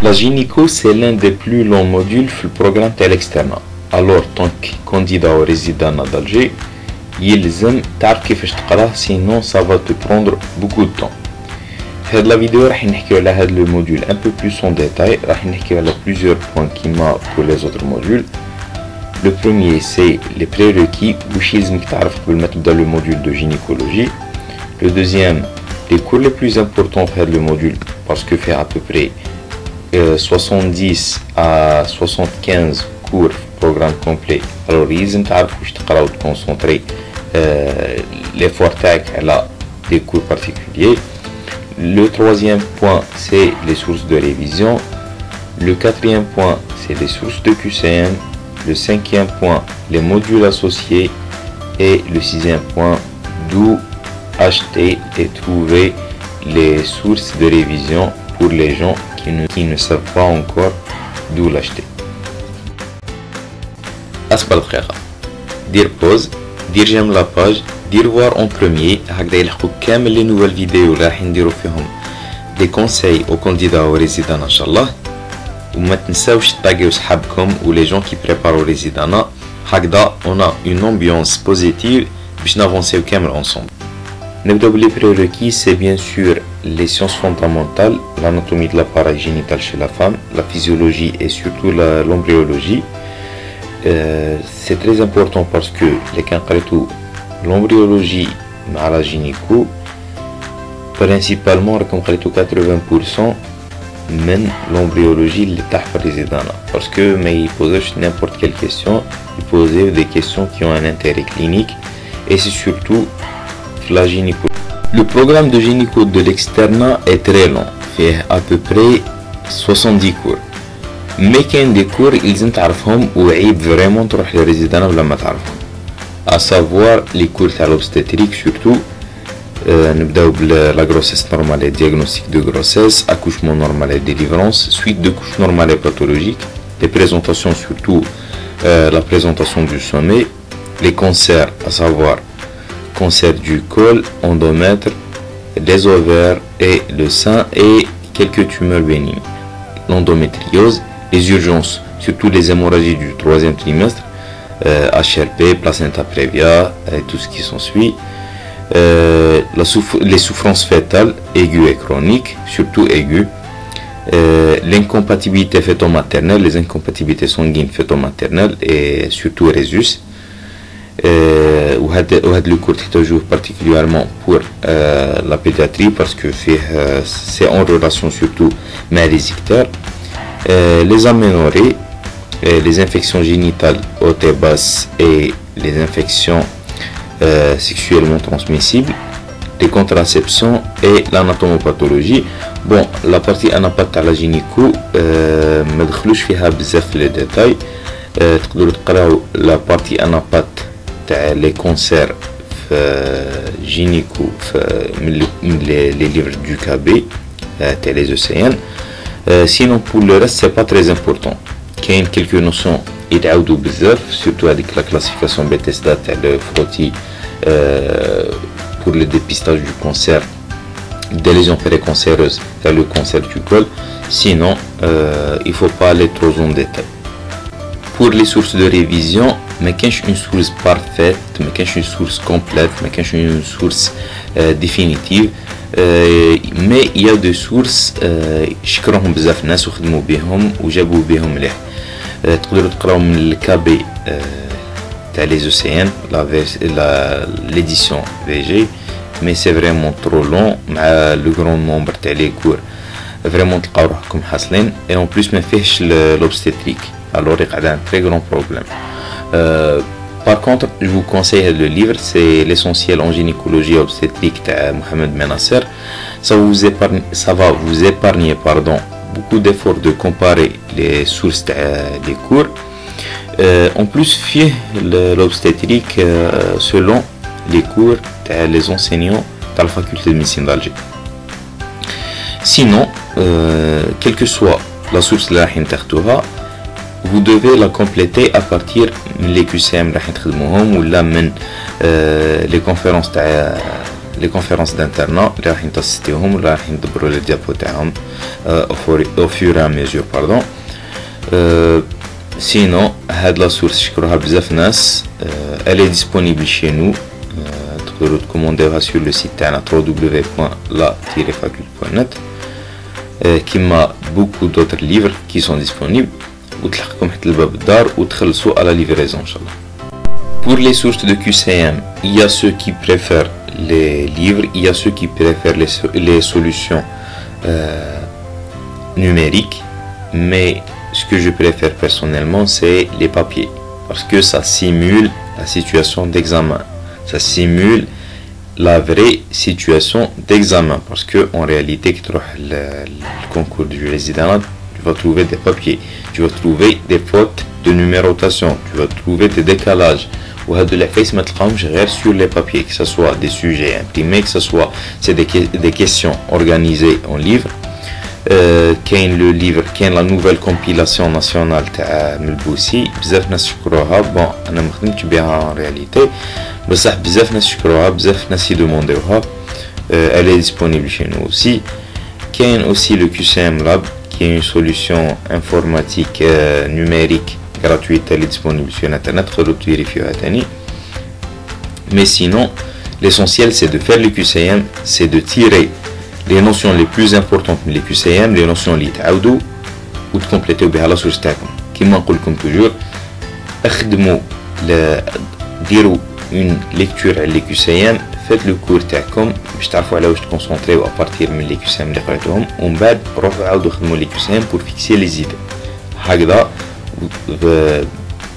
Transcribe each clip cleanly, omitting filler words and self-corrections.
La gynéco, c'est l'un des plus longs modules في البروغرام تاع l'externat. Alors, tant que candidat au résident d'Alger, يلزم تعرف كيفاش تقراه, sinon ça va te prendre beaucoup de temps. في هاد la vidéo راح نحكيو على هاد le module un peu plus en détail. راح نحكيو على plusieurs points كيما pour les autres modules. Le premier, c'est les prérequis, واش يلزمك تعرف قبل ما تبدا le module de gynécologie. Le deuxième, les cours les plus importants في هاد le module, parce que fait à peu près 70 à 75 cours programme complet. Alors يلزم تعرف واش تقرا و تكونسونطري l'effort تاعك على des cours particuliers. Le troisième point, c'est les sources de révision. Le quatrième point, c'est les sources de QCM. Le cinquième point, les modules associés. Et le sixième point, d'où acheter et trouver les sources de révision pour les gens qui ne savent pas encore d'où l'acheter. أسفل الخيخة دير بوز, دير جيم لا باج, دير voir en premier, هكذا يلحقوك كامل لي نوفال فيديو اللي راح نديرو فيهم دي كونساي او كانديدا او ريزيدان ان شاء الله. وما تنساوش تلاقيو صحابكم و لي جون كي بريبارو ريزيدانا, هكذا اون ا اون امبيونس بوزيتيف باش نافونسيو كامل انصومبل. نبداو بلي بريروكي. سي بيان سور les sciences fondamentales, l'anatomie de l'appareil génital chez la femme, la physiologie et surtout l'embryologie. C'est très important parce que les كنقريتو l'embryologie مع la gynéco principalement راكم قريتو 80% من l'embryologie اللي تحت الريزيدانا, parce que ما يبوزوش n'importe quelle question, ils posent des questions qui ont un intérêt clinique et c'est surtout la gynéco. Le programme de gynéco de l'externat est très long, fait à peu près 70 cours. Mais كاين des cours يلزم تعرفهم وعيب vraiment تروح للريزيدانا بلا ما تعرفهم. À savoir les cours تاع l'obstétrique surtout. نبداو بلا grossesse normale et diagnostic de grossesse, accouchement normal et délivrance, suite de couche normale et pathologique, les présentations surtout la présentation du sommet, les cancers à savoir cancer du col, endomètre, les ovaires et le sein et quelques tumeurs bénignes, l'endométriose, les urgences, surtout les hémorragies du troisième trimestre, HRP, placenta previa et tout ce qui s'ensuit, les souffrances fétales aiguës et chroniques, surtout aiguës, l'incompatibilité fœto-maternelle, les incompatibilités sanguines fœto-maternelles et surtout Rhésus. وهذا le cours تحتاجوه particulièrement pour la pédiatrie parce que c'est en relation surtout مع les ictères, les aménorrhées, les infections génitales hautes et basses et les infections sexuellement transmissibles, les contraceptions et l'anatomopathologie. Bon, la partie anapathe تاع la gynéco ما دخلوش فيها بزاف les détails. تقدروا تقراو la partie anapathe تاع les cancers gynéco من les livres du KB تاع les ECN. Sinon pour le reste c'est pas très important. كاين quelques notions يتعاودوا بزاف, surtout avec la classification Bethesda تاع le frottis pour le dépistage du cancer, des lésions précancéreuses تاع le cancer du col. Sinon il faut pas aller trop en détail. Pour les sources de révision, ما كانش une source parfaite, ما كانش une source complète, ما كانش une source définitive, mais il y a des sources شكرهم بزاف ناس وخدموا بهم وجابوا بهم مليح. تقدروا تقراو من الكابي تاع les ECN, l'édition VG, mais c'est vraiment trop long مع le grand nombre تاع les cours. Vraiment تلقاو روحكم حاصلين et en plus ما فيهش l'obstétrique. Alors il y a un très grand problème. Par contre, je vous conseille le livre, c'est l'essentiel en gynécologie obstétrique de Mohamed Menasser. Ça va vous épargner beaucoup d'efforts de comparer les sources des cours. En plus, fiez l'obstétrique selon les cours des enseignants de la faculté de médecine d'Alger. Sinon, quelle que soit la source de la hintertuha, vous devez la compléter à partir des QCM اللي راح نخدموهم ولا من les conférences لي كونفيرونس دانترنا اللي راح نتاسيستيهم ولا راح ندبروا لي ديابو تاعهم او فور ا ميزور باردون. سينو هاد لا سورس شكروها بزاف ناس، الي ديسپونيبل شي نو، تقدروا تكومونديوها سور لو سيت تاعنا www.la-faculté.net كيما بوكو دوتر ليفر كي سون ديسپونيبل، وتلحقكم حتى الباب الدار وتخلصوا على ليفريزون ان شاء الله. Pour les sources de QCM, il y a ceux qui préfèrent les livres, il y a ceux qui préfèrent les solutions numériques, mais ce que je préfère personnellement, c'est les papiers, parce que ça simule la situation d'examen, ça simule la vraie situation d'examen, parce que en réalité, le concours du résident, tu vas trouver des papiers, tu vas trouver des fautes de numérotation, tu vas trouver des décalages. وهادو العفايس ما تلقاهمش غير sur les papiers, que ce soit des sujets imprimés, que ce soit c'est des questions organisées en livre. كاين لو ليفر، كاين لا نوفيل كومبيلاسيون ناسيونال تاع ملبوسي، بزاف ناس شكروها. بون انا ما خدمتش بها ان رياليتي، بصح بزاف ناس شكروها، بزاف ناس يدومونديوها. elle est disponible chez nous aussi. كاين aussi le QCM Lab qui est une solution informatique numérique gratuite, elle est disponible sur internet, mais sinon l'essentiel c'est de faire le QCM, c'est de tirer les notions les plus importantes من les QCM, les notions اللي تعاودوا وتكمبليتيو بها لا سورس تاعكم. كيما نقول لكم توجور اخدموا ديروا اون ليكتور على لي QCM، فات لو كور تاعكم باش تعرفوا على واش تكونسونطريو ابارتير من لي QCM اللي قريتوهم، ومن بعد روحوا عاودوا خدموا لي QCM بور فيكسي لي زيد. هكذا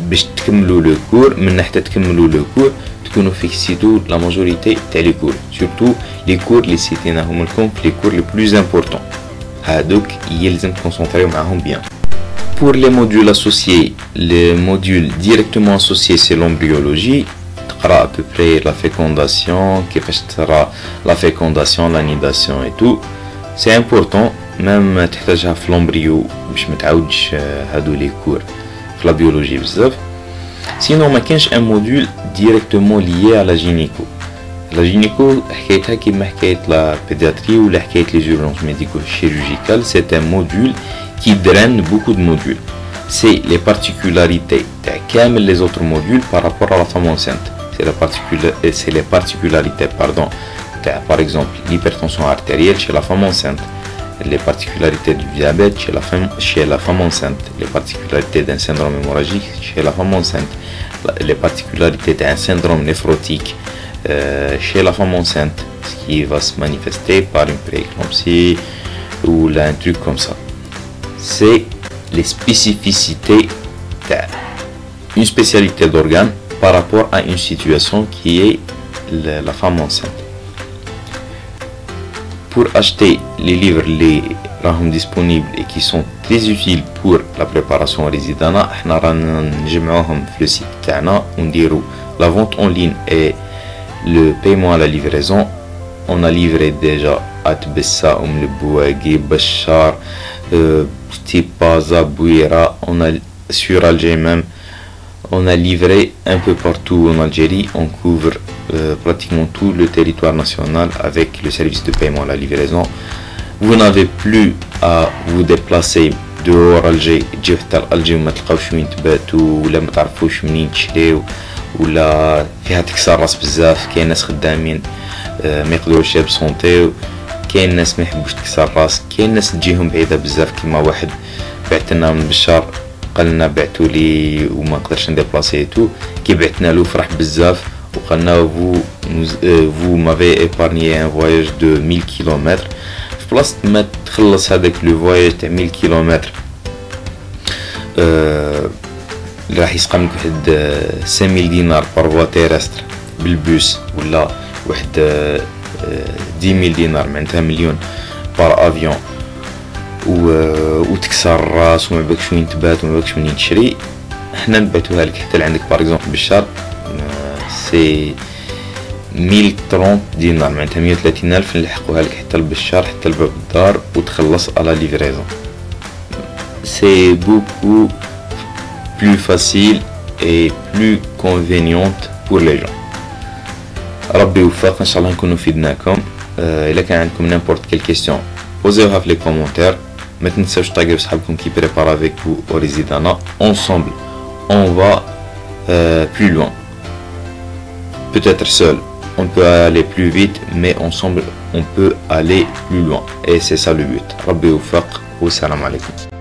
باش تكملوا لو كور، من حتى تكملوا لو كور تكونوا فيكسيتو لا ماجوريتي تاع لي كور، سورتو لي كور اللي سيتيناهم لكم في لي كور لي بلوز امبورطون، هادوك يلزم تكونسونطريو معاهم بيان. Pour les modules associés, les modules directement associés c'est l'embryologie، تقرا à peu près la fécondation، كيفاش ترى la fécondation, l'anidation et tout، c'est important même تحتاجها في l'embryo باش ما تعاودش هادو لي كور في لا بيولوجي بزاف. سينو ما كانش ان موديول ديريكتومون ليي على جينيكو. لا جينيكو حكايتها كيما حكايه لا بيدياتري ولا حكايه لي زورجونس ميديكو شيروجيكال، سي ان موديول qui draine beaucoup de modules. C'est les particularités de كامل les autres modules par rapport à la femme enceinte. C'est les particularités, pardon, par exemple l'hypertension artérielle chez la femme enceinte, les particularités du diabète chez la femme enceinte, les particularités d'un syndrome hémorragique chez la femme enceinte, les particularités d'un syndrome néphrotique chez la femme enceinte, ce qui va se manifester par une prééclampsie ou là, un truc comme ça. C'est les spécificités d'une spécialité d'organe par rapport à une situation qui est la femme enceinte. Pour acheter les livres les راهم disponibles et qui sont très utiles pour la préparation résidana، احنا رانا نجمعوهم في le site تاعنا ونديرو la vente en ligne et le paiement à la livraison. On a livré déjà à Tbessa, le Bouagui, Bachar, Tipaza, Bouira, on a sur Alger même, on a livré un peu partout en Algérie, on couvre pratiquement tout le territoire national avec le service de paiement à la livraison. Vous n'avez plus à vous déplacer dehors Alger, تجيو حتى Alger وما تلقاوش وين تباتوا ولا ما تعرفوش منين تشريو ولا فيها تكسر راس بزاف. كاين ناس خدامين ما يقدروش يبسونطيو، كاين ناس ما يحبوش تكسر راس، كاين ناس تجيهم بعيده بزاف. كيما واحد بعتنا من بشار قالنا بعتوا لي وما نقدرش نديبلاسي تو، كي بعتنا له فرح بزاف وقالنا vous m'avez épargné un voyage de 1000 km. في بلاصه ما تخلص هذاك لو فواياج تاع 1000 كيلومتر راح يسقمك واحد 5000 دينار بار فوا تيرستر بالبوس، ولا واحد 10000 دينار معناتها مليون بار افيون، وتكسر راس وما باكش وين تبات وما باكش منين تشري. احنا نبعتوها لك حتى لعندك باغ اكزومبل بالشهر، سي 1030 دينار معناتها 130000 نلحقوها لك حتى بالشهر حتى لباب الدار وتخلص على ليفريزون. سي بوكو plus facile et plus conveniente pour les gens. ربي يوفق ان شاء الله نكونوا فيدناكم. الا كان عندكم n'importe quelle question posez-la في les commentaires. ما تنساوش تاغيو صحابكم qui prépare avec vous au Residana. Ensemble on va plus loin. Peut-être seul on peut aller plus vite, mais ensemble on peut aller plus loin, et c'est ça le but. ربي يوفق والسلام عليكم.